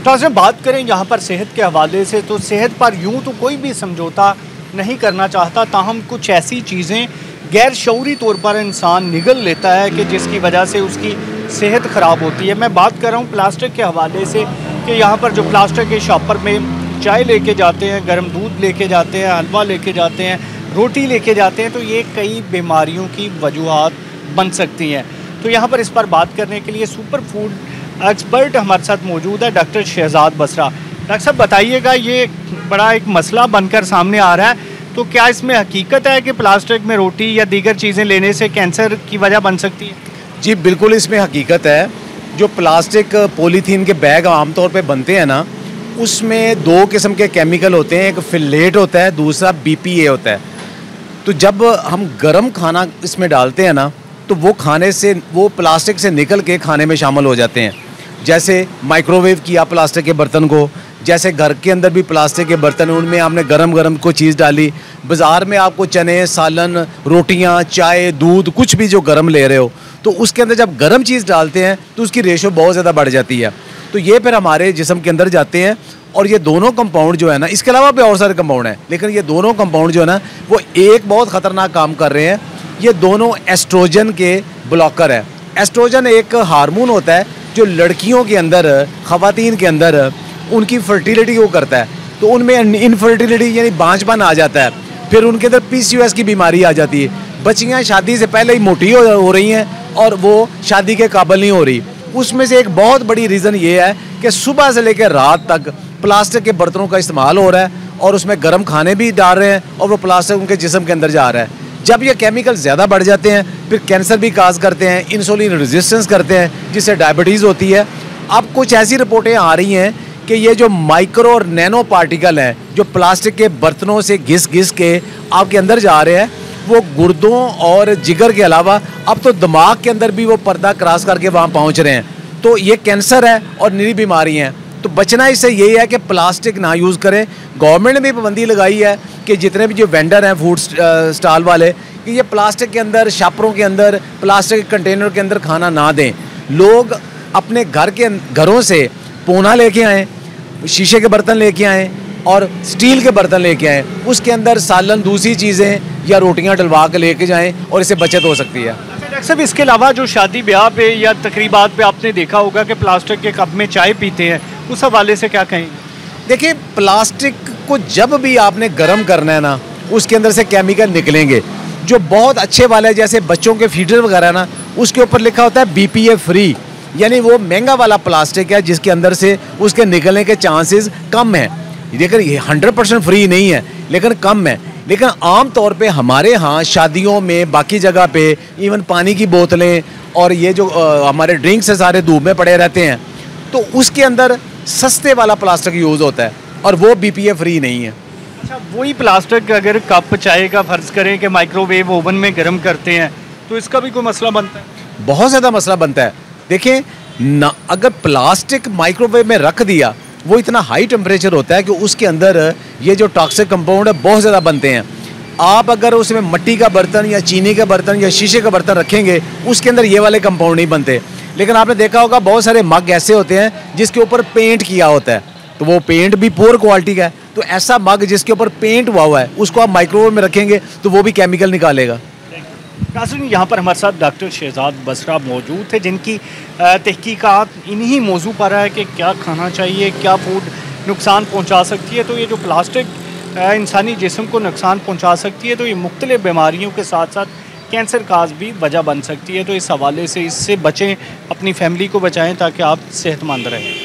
तो आज हम बात करें यहाँ पर सेहत के हवाले से, तो सेहत पर यूँ तो कोई भी समझौता नहीं करना चाहता, ताहम कुछ ऐसी चीज़ें गैर शऊरी तौर पर इंसान निगल लेता है कि जिसकी वजह से उसकी सेहत ख़राब होती है। मैं बात कर रहा हूँ प्लास्टिक के हवाले से कि यहाँ पर जो प्लास्टिक के शॉपर में चाय लेके जाते हैं, गर्म दूध लेके जाते हैं, हलवा लेके जाते हैं, रोटी लेके जाते हैं, तो ये कई बीमारियों की वजूहात बन सकती हैं। तो यहाँ पर इस पर बात करने के लिए सुपर फूड एक्सपर्ट हमारे साथ मौजूद है डॉक्टर शहजाद बसरा। डॉक्टर साहब बताइएगा, ये बड़ा एक मसला बनकर सामने आ रहा है, तो क्या इसमें हकीकत है कि प्लास्टिक में रोटी या दीगर चीज़ें लेने से कैंसर की वजह बन सकती है? जी बिल्कुल, इसमें हकीकत है। जो प्लास्टिक पॉलीथीन के बैग आमतौर पे बनते हैं ना, उसमें दो किस्म के केमिकल होते हैं, एक फिलेट होता है, दूसरा BPA होता है। तो जब हम गर्म खाना इसमें डालते हैं ना, तो वो खाने से, वो प्लास्टिक से निकल के खाने में शामिल हो जाते हैं। जैसे माइक्रोवेव किया प्लास्टिक के बर्तन को, जैसे घर के अंदर भी प्लास्टिक के बर्तन, उनमें आपने गरम गरम कोई चीज़ डाली, बाज़ार में आपको चने, सालन, रोटियां, चाय, दूध, कुछ भी जो गरम ले रहे हो, तो उसके अंदर जब गरम चीज़ डालते हैं तो उसकी रेशो बहुत ज़्यादा बढ़ जाती है। तो ये फिर हमारे जिस्म के अंदर जाते हैं, और ये दोनों कंपाउंड जो है ना, इसके अलावा भी और सारे कंपाउंड हैं, लेकिन ये दोनों कंपाउंड जो है ना, वो एक बहुत ख़तरनाक काम कर रहे हैं। ये दोनों एस्ट्रोजन के ब्लॉकर है। एस्ट्रोजन एक हार्मोन होता है जो लड़कियों के अंदर, ख़वातीन के अंदर उनकी फर्टिलिटी को करता है। तो उनमें इनफर्टिलिटी यानी बांझपन आ जाता है, फिर उनके अंदर PCOS की बीमारी आ जाती है। बच्चियाँ शादी से पहले ही मोटी हो रही हैं और वो शादी के काबिल नहीं हो रही। उसमें से एक बहुत बड़ी रीज़न ये है कि सुबह से लेकर रात तक प्लास्टिक के बर्तनों का इस्तेमाल हो रहा है, और उसमें गर्म खाने भी डाल रहे हैं, और वो प्लास्टिक उनके जिस्म के अंदर जा रहा है। जब ये केमिकल ज़्यादा बढ़ जाते हैं, फिर कैंसर भी काज करते हैं, इंसुलिन रेजिस्टेंस करते हैं, जिससे डायबिटीज़ होती है। अब कुछ ऐसी रिपोर्टें आ रही हैं कि ये जो माइक्रो और नैनो पार्टिकल हैं, जो प्लास्टिक के बर्तनों से घिस घिस के आपके अंदर जा रहे हैं, वो गुर्दों और जिगर के अलावा अब तो दिमाग के अंदर भी वो पर्दा क्रॉस करके वहाँ पहुँच रहे हैं। तो ये कैंसर है और निरी बीमारी हैं। तो बचना इससे यही है कि प्लास्टिक ना यूज़ करें। गवर्नमेंट ने भी पाबंदी लगाई है कि जितने भी जो वेंडर हैं फूड स्टॉल वाले, कि ये प्लास्टिक के अंदर, शापरों के अंदर, प्लास्टिक कंटेनर के अंदर खाना ना दें। लोग अपने घरों से पोना लेके आएँ, शीशे के बर्तन लेके आएँ और स्टील के बर्तन लेके आएँ, उसके अंदर सालन, दूसरी चीज़ें या रोटियां डलवा के लेके जाएँ, और इससे बचत हो सकती है। डॉक्टर साहब, इसके अलावा जो शादी ब्याह पे या तकरीबात पे आपने देखा होगा कि प्लास्टिक के कप में चाय पीते हैं, उस हवाले से क्या कहें? देखिए, प्लास्टिक को जब भी आपने गर्म करना है ना, उसके अंदर से केमिकल निकलेंगे। जो बहुत अच्छे वाले, जैसे बच्चों के फीडर वगैरह ना, उसके ऊपर लिखा होता है BPA फ्री, यानी वो महंगा वाला प्लास्टिक है जिसके अंदर से उसके निकलने के चांसेस कम हैं। लेकिन ये 100% फ्री नहीं है, लेकिन कम है। लेकिन आम तौर पे हमारे यहाँ शादियों में, बाकी जगह पे, इवन पानी की बोतलें और ये जो हमारे ड्रिंक्स है सारे धूप में पड़े रहते हैं, तो उसके अंदर सस्ते वाला प्लास्टिक यूज़ होता है, और वो BPA फ्री नहीं है। अच्छा, वही प्लास्टिक अगर कप चाय का फ़र्ज़ करें कि माइक्रोवेव ओवन में गर्म करते हैं, तो इसका भी कोई मसला बनता है? बहुत ज़्यादा मसला बनता है। देखें ना, अगर प्लास्टिक माइक्रोवेव में रख दिया, वो इतना हाई टेम्परेचर होता है कि उसके अंदर ये जो टॉक्सिक कंपाउंड है बहुत ज़्यादा बनते हैं। आप अगर उसमें मिट्टी का बर्तन या चीनी का बर्तन या शीशे का बर्तन रखेंगे, उसके अंदर ये वाले कंपाउंड नहीं बनते। लेकिन आपने देखा होगा बहुत सारे मग ऐसे होते हैं जिसके ऊपर पेंट किया होता है, तो वो पेंट भी पुअर क्वालिटी का है। तो ऐसा मग जिसके ऊपर पेंट हुआ है, उसको आप माइक्रोवेव में रखेंगे तो वो भी केमिकल निकालेगा। नाज़रीन, यहाँ पर हमारे साथ डॉक्टर शहजाद बसरा मौजूद थे, जिनकी तहकीकात इन्हीं मौजू पर है कि क्या खाना चाहिए, क्या फूड नुकसान पहुँचा सकती है। तो ये जो प्लास्टिक इंसानी जिस्म को नुकसान पहुँचा सकती है, तो ये मुख्तलिफ बीमारियों के साथ साथ कैंसर काज भी वजह बन सकती है। तो इस हवाले से इससे बचें, अपनी फैमिली को बचाएँ ताकि आप सेहतमंद रहें।